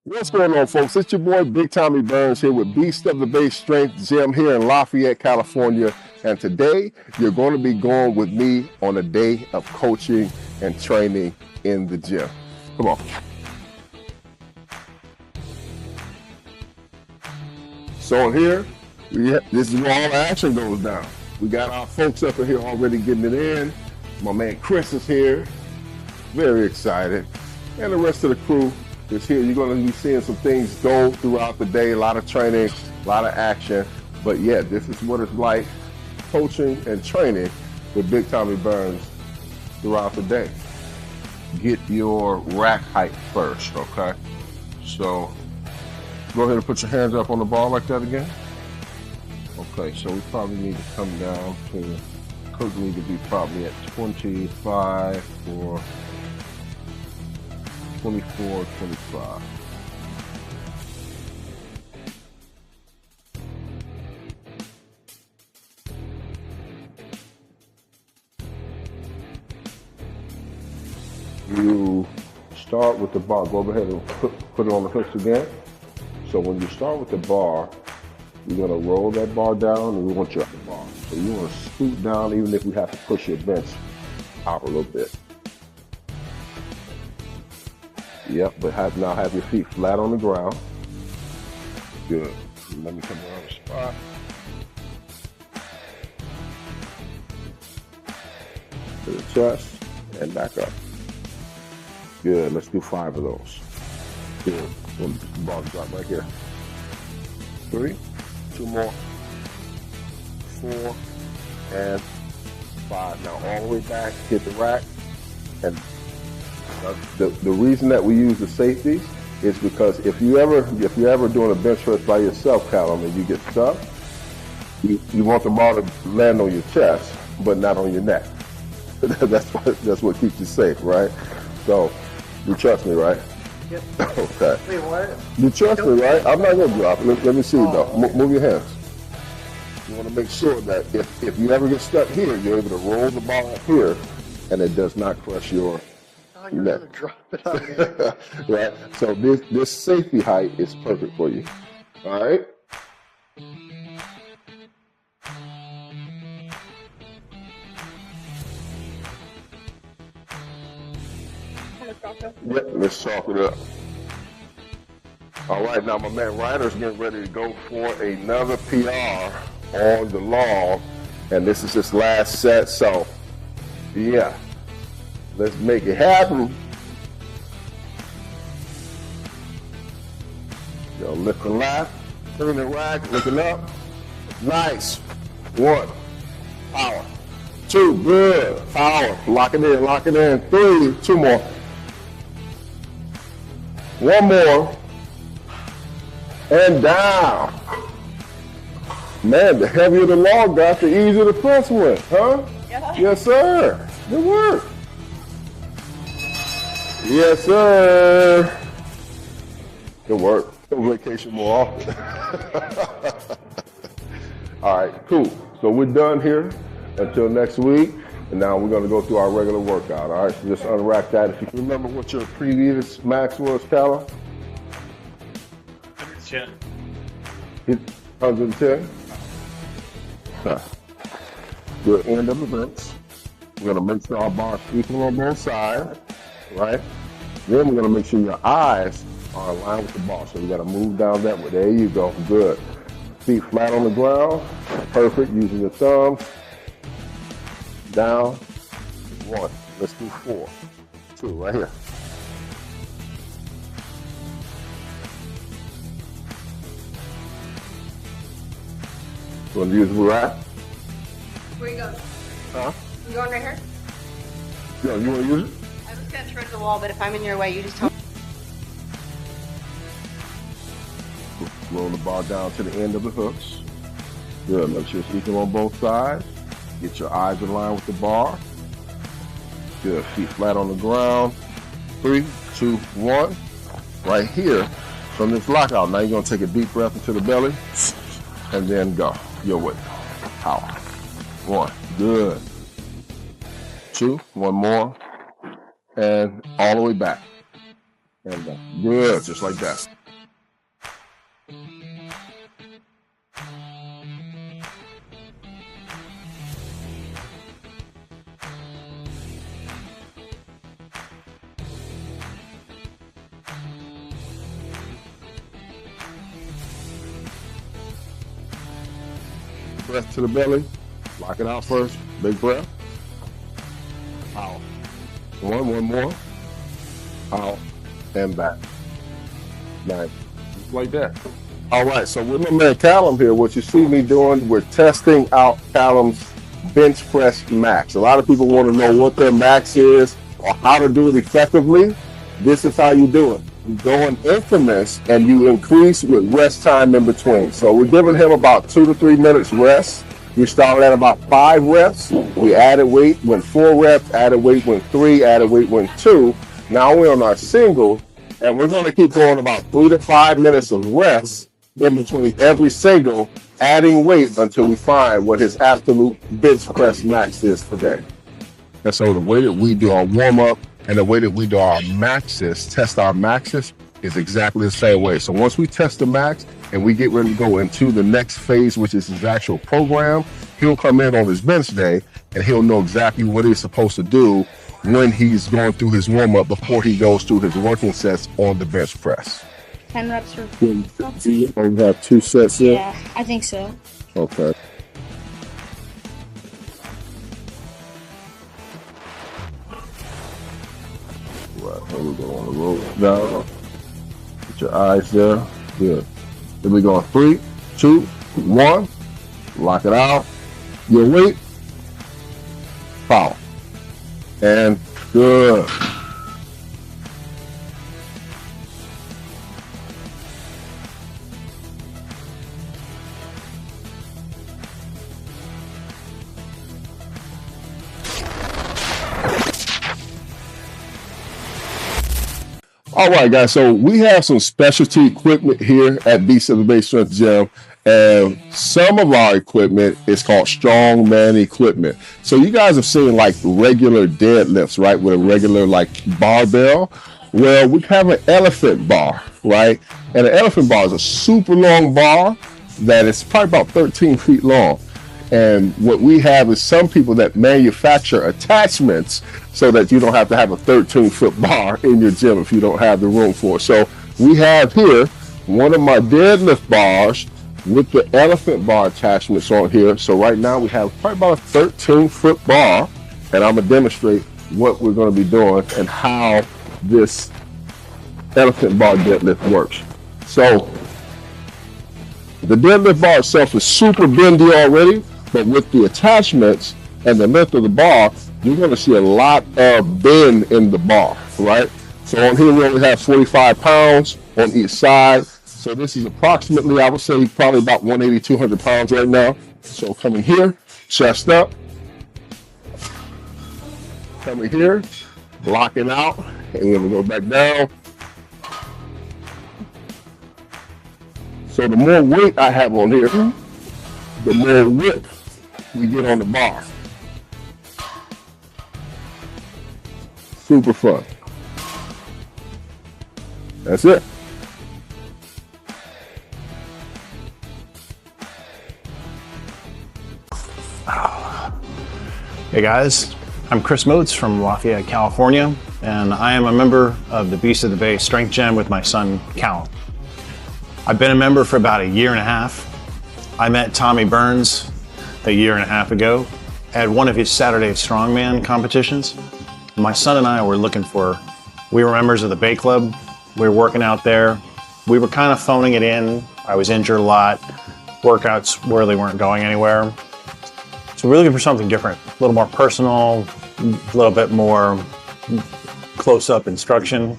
What's going on, folks? It's your boy Big Tommy Burns here with Beast of the Bay Strength Gym here in Lafayette, California. And today you're going to be going with me on a day of coaching and training in the gym. Come on. So here, this is where all the action goes down. We got our folks up in here already getting it in. My man Chris is here, very excited. And the rest of the crew is here. You're going to be seeing some things go throughout the day, a lot of training, a lot of action. But yeah, this is what it's like coaching and training with Big Tommy Burns throughout the day. Get your rack height first, okay? So go ahead and put your hands up on the bar like that again. Okay, so we probably need to come down to, could need to be probably at 25 or 24, 25. You start with the bar. Go ahead and put it on the hooks again. So when you start with the bar, you're going to roll that bar down and we want you at the bar. So you want to scoot down even if we have to push your bench out a little bit. Yep, but now have your feet flat on the ground. Good. Let me come around the spot. To the chest and back up. Good. Let's do 5 of those. Good. The ball drop right here. 3, 2 more, 4, and 5. Now all the way back, hit the rack, and the reason that we use the safeties is because if you're ever doing a bench press by yourself, Callum, and you get stuck, you want the ball to land on your chest, but not on your neck. that's what keeps you safe, right? So you trust me, right? Yep. Okay. Wait, what? You trust me, right? I'm not gonna drop it. Let me see though. Move your hands. You want to make sure that if you ever get stuck here, you're able to roll the ball up here, and it does not crush your You're neck. gonna drop it on me. Right. So this safety height is perfect for you. All right. Yep, let's chalk it up. All right, now my man Ryder's getting ready to go for another PR on the log, and this is his last set, so yeah, let's make it happen. Yo, lift and laugh, turn the rack, looking up. Nice. 1, power. 2, good, power. Lock it in. 3, 2 more. 1 more. And down. Man, the heavier the log got, the easier the press went, huh? Yeah. Yes, sir. Good work. Yes, sir. Good work. Go vacation more often. All right, cool. So we're done here until next week. And now we're going to go through our regular workout. All right, so just unrack that. If you can remember what your previous max was, Callum? 110. Hit 110. Good end of the bench. We're going to make sure our bar's equal on both sides, right? Then we're going to make sure your eyes are aligned with the bar. So we got to move down that way. There you go. Good. Feet flat on the ground. Perfect. Using your thumbs. Down. 1. Let's do 4. 2 right here. You want to use the rack? Where you going? Huh? You going right here? No, you want to use it? I was gonna turn the wall, but if I'm in your way, you just tell me. Roll the bar down to the end of the hooks. Good. Make sure it's equal on both sides. Get your eyes in line with the bar. Good. Feet flat on the ground. 3, 2, 1. Right here from this lockout. Now you're going to take a deep breath into the belly and then go your way. Power. 1. Good. 2. 1 more. And all the way back. And back. Good, just like that. Breath to the belly. Lock it out first. Big breath. Out. One more. Out and back. Nice. Just like that. All right, so with my man Callum here, what you see me doing, we're testing out Callum's bench press max. A lot of people want to know what their max is or how to do it effectively. This is how you do it. You go in increments and you increase with rest time in between. So we're giving him about 2 to 3 minutes rest. We started at about 5 reps. We added weight, went 4 reps, added weight, went 3, added weight, went 2. Now we're on our single, and we're going to keep going about 3 to 5 minutes of rest in between every single, adding weight until we find what his absolute bench press max is today. And so the way that we do our warm-up and the way that we do our maxes, test our maxes, is exactly the same way. So once we test the max and we get ready to go into the next phase, which is his actual program, he'll come in on his bench day and he'll know exactly what he's supposed to do when he's going through his warm-up before he goes through his working sets on the bench press. 10 reps for... You have 2 sets there? Yeah, I think so. Okay. Right, here we go on the road. Now, put your eyes there. Good. Then we go 3, 2, 1. Lock it out. Your weight. Power. And good. All right, guys, so we have some specialty equipment here at Beast of the Bay Strength Gym, and some of our equipment is called Strongman equipment. So you guys have seen like regular deadlifts, right, with a regular like barbell. Well, we have an elephant bar, right? And an elephant bar is a super long bar that is probably about 13 feet long. And what we have is some people that manufacture attachments so that you don't have to have a 13-foot bar in your gym if you don't have the room for it. So we have here one of my deadlift bars with the elephant bar attachments on here. So right now we have probably about a 13-foot bar, and I'm gonna demonstrate what we're gonna be doing and how this elephant bar deadlift works. So the deadlift bar itself is super bendy already, but with the attachments and the length of the bar, you're going to see a lot of bend in the bar, right? So on here, we only have 45 pounds on each side. So this is approximately, I would say, probably about 180, 200 pounds right now. So coming here, chest up. Coming here, locking out, and then we go back down. So the more weight I have on here, the more width we get on the bar. Super fun. That's it. Hey guys, I'm Chris Moats from Lafayette, California, and I am a member of the Beast of the Bay Strength Gym with my son, Callum. I've been a member for about a year and a half. I met Tommy Burns a year and a half ago at one of his Saturday Strongman competitions. My son and I were we were members of the Bay Club. We were working out there. We were kind of phoning it in. I was injured a lot. Workouts really weren't going anywhere. So we're looking for something different, a little more personal, a little bit more close-up instruction,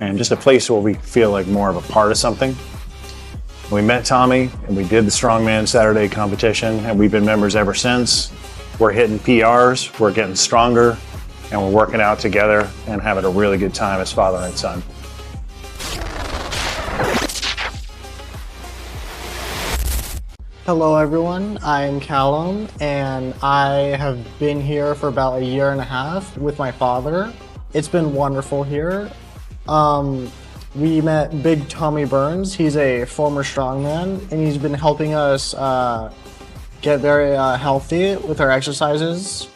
and just a place where we feel like more of a part of something. We met Tommy and we did the Strongman Saturday competition, and we've been members ever since. We're hitting PRs, we're getting stronger, and we're working out together and having a really good time as father and son. Hello everyone, I'm Callum and I have been here for about a year and a half with my father. It's been wonderful here. we met Big Tommy Burns. He's a former strongman, and he's been helping us get very healthy with our exercises.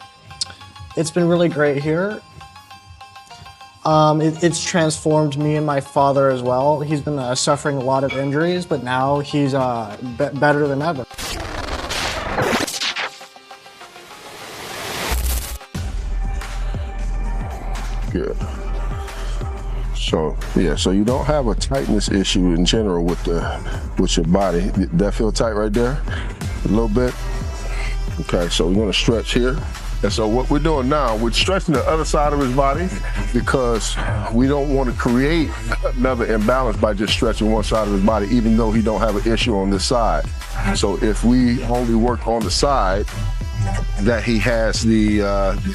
It's been really great here. It's transformed me and my father as well. He's been suffering a lot of injuries, but now he's better than ever. Good. So yeah, so you don't have a tightness issue in general with your body. Did that feel tight right there? A little bit? Okay, so we're gonna stretch here. And so what we're doing now, we're stretching the other side of his body because we don't want to create another imbalance by just stretching one side of his body, even though he don't have an issue on this side. So if we only work on the side that he has the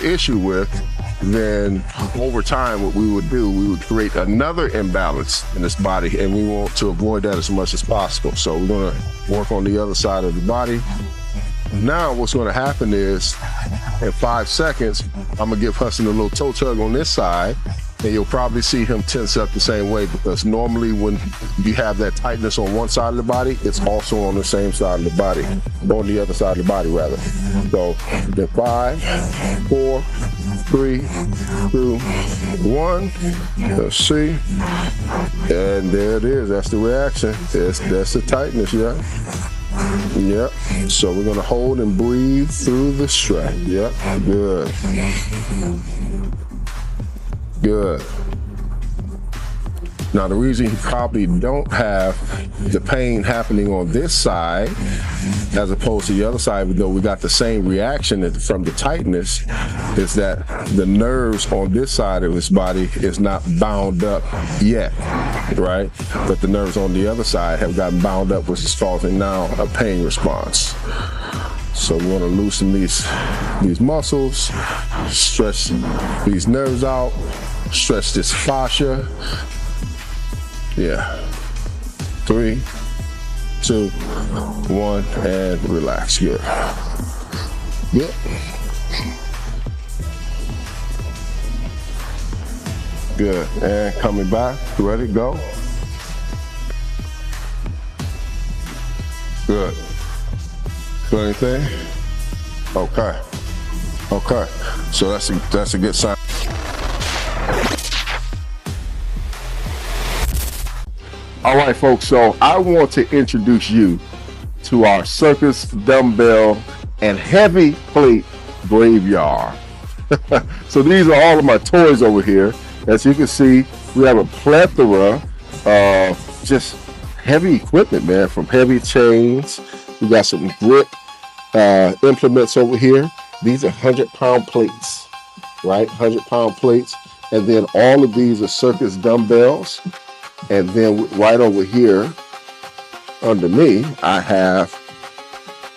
issue with, then over time what we would do, we would create another imbalance in his body, and we want to avoid that as much as possible. So we're gonna work on the other side of the body. Now what's gonna happen is, in 5 seconds, I'm gonna give Hudson a little toe tug on this side, and you'll probably see him tense up the same way, because normally when you have that tightness on one side of the body, it's also on the same side of the body, on the other side of the body rather. So then 5, 4, 3, 2, 1. Let's see. And there it is. That's the reaction. That's the tightness, yeah. Yep. So we're gonna hold and breathe through the stretch. Yep. Good. Good. Now the reason you probably don't have the pain happening on this side as opposed to the other side, even though we got the same reaction from the tightness, is that the nerves on this side of his body is not bound up yet, right? But the nerves on the other side have gotten bound up, which is causing now a pain response. So we want to loosen these muscles, stretch these nerves out, stretch this fascia. Yeah. 3, 2, 1, and relax. Good. Good. Good. And coming back. Ready? Go. Good. Feel anything? Okay. Okay. So that's a good sign. All right, folks, so I want to introduce you to our circus dumbbell and heavy plate graveyard. So these are all of my toys over here. As you can see, we have a plethora of just heavy equipment, man, from heavy chains. We got some grip implements over here. These are 100-pound plates, right? 100-pound plates. And then all of these are circus dumbbells. And then right over here under me, I have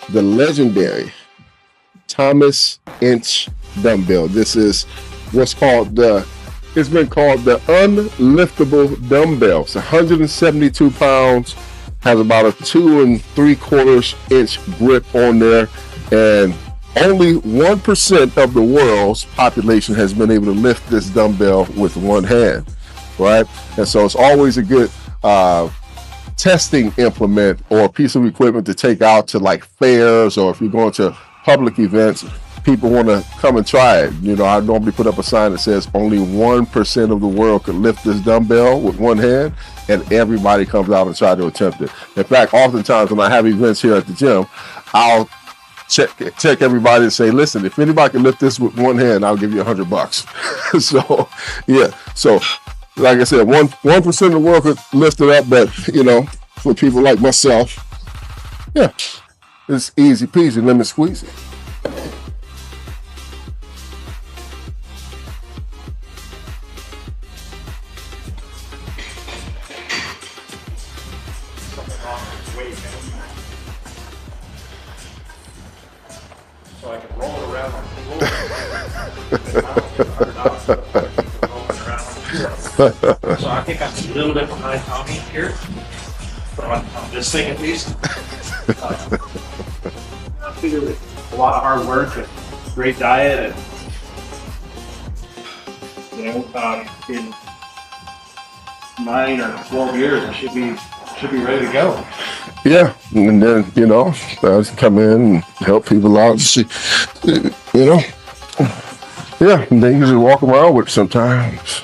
the legendary Thomas Inch dumbbell. This is what's called it's been called the unliftable dumbbell. It's 172 pounds, has about a 2 3/4 inch grip on there, and only 1% of the world's population has been able to lift this dumbbell with one hand. Right? And so it's always a good testing implement or piece of equipment to take out to like fairs, or if you're going to public events, people want to come and try it. You know, I normally put up a sign that says only 1% of the world can lift this dumbbell with one hand, and everybody comes out and try to attempt it. In fact, oftentimes when I have events here at the gym, I'll check everybody and say, listen, if anybody can lift this with one hand, I'll give you $100. So yeah, so like I said, 1% of the world could lift it up, but you know, for people like myself, yeah, it's easy peasy, lemon squeezy. So I can roll it around like $100. So I think I'm a little bit behind Tommy here, on this thing at least. I figured it a lot of hard work and great diet, and you know, 9 or 12 years, it should be ready to go. Yeah, and then I just come in and help people out. You know, yeah, and then you just walk around with it sometimes.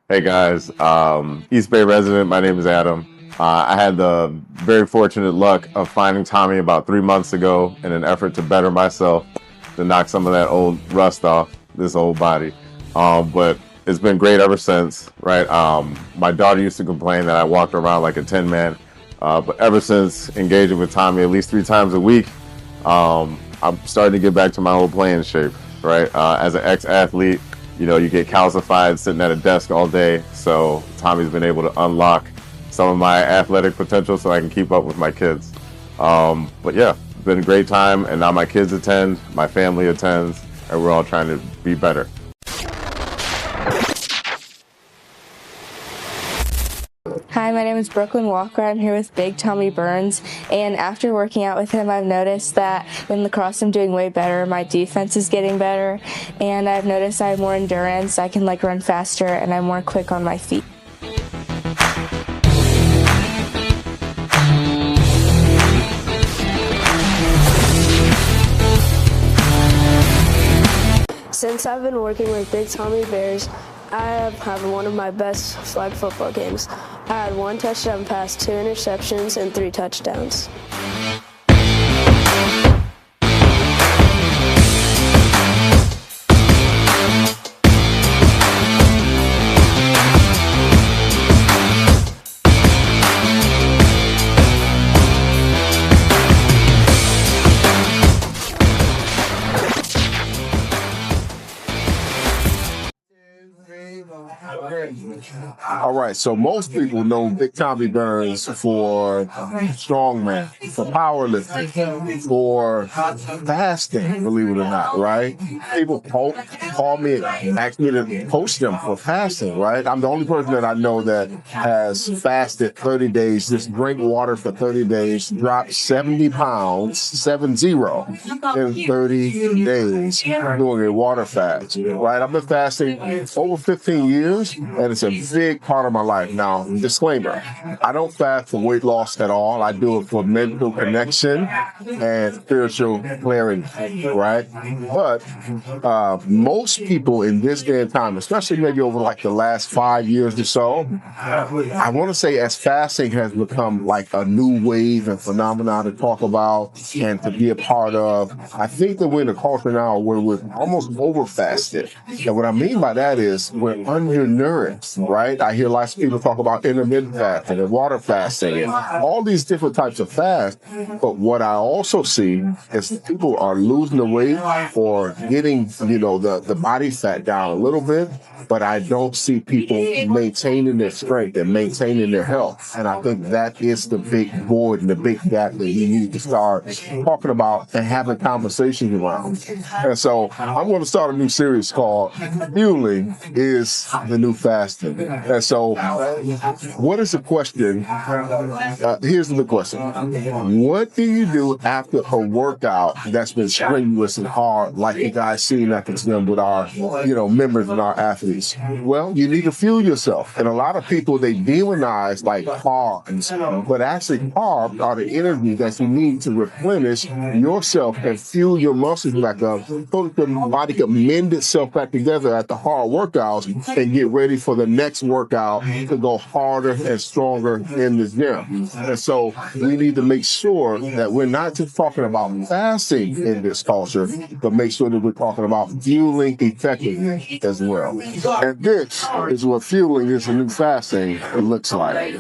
Hey guys, East Bay resident, my name is Adam. I had the very fortunate luck of finding Tommy about 3 months ago in an effort to better myself, to knock some of that old rust off this old body. But it's been great ever since, right? My daughter used to complain that I walked around like a tin man, but ever since engaging with Tommy at least 3 times a week, I'm starting to get back to my old playing shape, right? As an ex-athlete, you get calcified sitting at a desk all day. So Tommy's been able to unlock some of my athletic potential so I can keep up with my kids. But yeah, it's been a great time. And now my kids attend, my family attends, and we're all trying to be better. Hi, my name is Brooklyn Walker. I'm here with Big Tommy Burns, and after working out with him, I've noticed that in lacrosse I'm doing way better. My defense is getting better, and I've noticed I have more endurance. I can run faster, and I'm more quick on my feet. Since I've been working with Big Tommy Bears, I have had one of my best flag football games. I had 1 touchdown pass, 2 interceptions, and 3 touchdowns. All right, so most people know Big Tommy Burns for strongman, for powerlifting, for fasting, believe it or not, right? People call me and ask me to coach them for fasting, right? I'm the only person that I know that has fasted 30 days, just drink water for 30 days, drop 70 pounds, 70, in 30 days doing a water fast, right? I've been fasting over 15 years, and it's a big part of my life. Now, disclaimer, I don't fast for weight loss at all. I do it for mental connection and spiritual clarity, right? But most people in this day and time, especially maybe over the last 5 years or so, I want to say as fasting has become like a new wave and phenomenon to talk about and to be a part of. I think that we're in a culture now where we're almost over fasted. And what I mean by that is we're undernourished, right? I hear lots of people talk about intermittent fasting and water fasting and all these different types of fasts. But what I also see is people are losing the weight or getting, the body fat down a little bit. But I don't see people maintaining their strength and maintaining their health. And I think that is the big void and the big gap that we need to start talking about and having conversations around. And so I'm going to start a new series called Fueling is the New Fasting. And so what is the question? Here's the question. What do you do after a workout that's been strenuous and hard, like you guys seen at the gym with our, members and our athletes? Well, you need to fuel yourself. And a lot of people, they demonize carbs, but actually carbs are the energy that you need to replenish yourself and fuel your muscles back up so that the body can mend itself back together at the hard workouts and get ready for the next workout to go harder and stronger in the gym. And so we need to make sure that we're not just talking about fasting in this culture, but make sure that we're talking about fueling effectively as well. And this is what fueling is a new fasting looks like.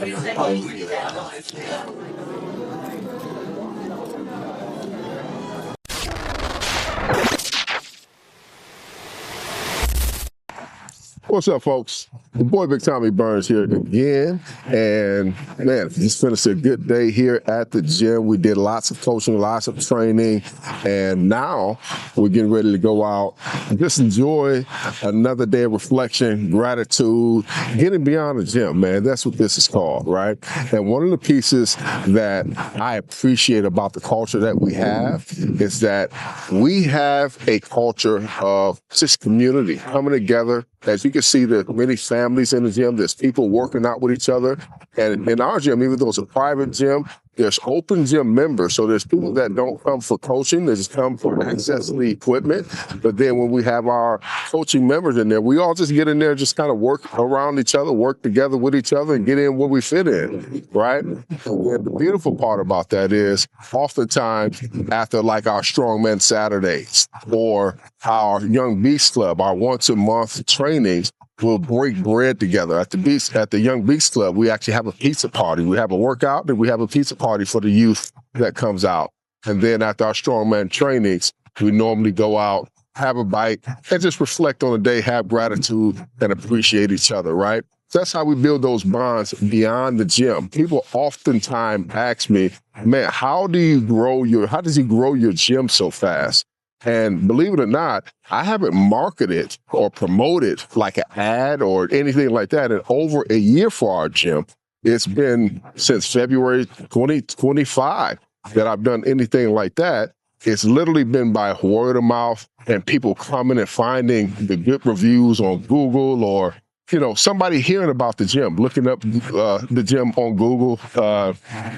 What's up, folks? The boy Big Tommy Burns here again, and man, just finished a good day here at the gym. We did lots of coaching, lots of training, and now we're getting ready to go out and just enjoy another day of reflection, gratitude, getting beyond the gym, man. That's what this is called, right? And one of the pieces that I appreciate about the culture that we have is that we have a culture of just community coming together. As you can see, there are many families in the gym. There's people working out with each other. And in our gym, even though it's a private gym, there's open gym members. So there's people that don't come for coaching. They just come for access to the equipment. But then when we have our coaching members in there, we all just get in there, just kind of work around each other, work together with each other, and get in where we fit in, right? And the beautiful part about that is oftentimes after like our Strongman Saturdays or our Young Beast Club, our once a month trainings, we'll break bread together. At the Young Beast Club, we actually have a pizza party. We have a workout, and we have a pizza party for the youth that comes out. And then after our Strongman trainings, we normally go out, have a bite, and just reflect on the day, have gratitude, and appreciate each other, right? That's how we build those bonds beyond the gym. People oftentimes ask me, man, how does he grow your gym so fast? And believe it or not, I haven't marketed or promoted like an ad or anything like that in over a year for our gym. It's been since February 2025 that I've done anything like that. It's literally been by word of mouth and people coming and finding the good reviews on Google or, you know, somebody hearing about the gym, looking up the gym on Google,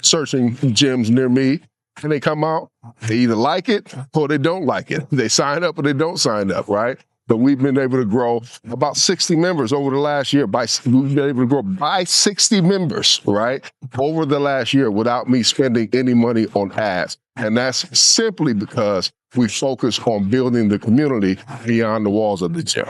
searching gyms near me. And they come out, they either like it or they don't like it. They sign up or they don't sign up, right? But we've been able to grow about 60 members over the last year. We've been able to grow by 60 members, right, over the last year without me spending any money on ads. And that's simply because we focus on building the community beyond the walls of the gym.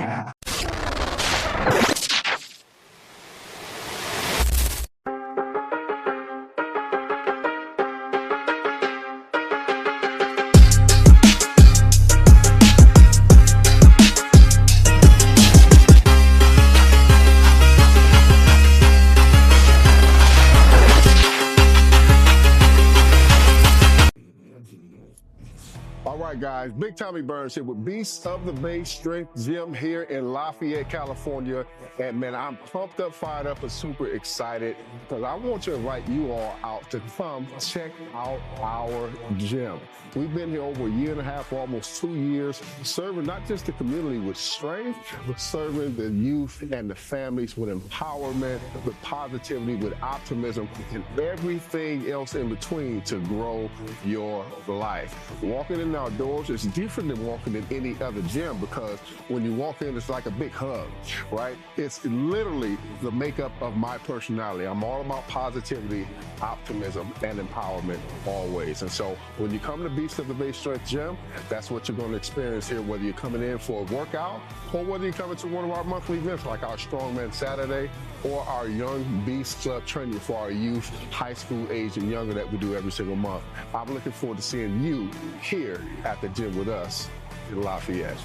All right, guys, Big Tommy Burns here with Beast of the Bay Strength Gym here in Lafayette, California. And man, I'm pumped up, fired up, and super excited because I want to invite you all out to come check out our gym. We've been here over a year and a half, almost 2 years, serving not just the community with strength, but serving the youth and the families with empowerment, with positivity, with optimism, and everything else in between to grow your life. Walking in our doors is different than walking in any other gym because when you walk in, it's like a big hug, right? It's literally the makeup of my personality. I'm all about positivity, optimism, and empowerment always. And so when you come to Beast of the Bay Strength Gym, that's what you're going to experience here, whether you're coming in for a workout or whether you're coming to one of our monthly events like our Strongman Saturday or our Young Beast Club training for our youth, high school age and younger that we do every single month. I'm looking forward to seeing you here at the gym with us in Lafayette.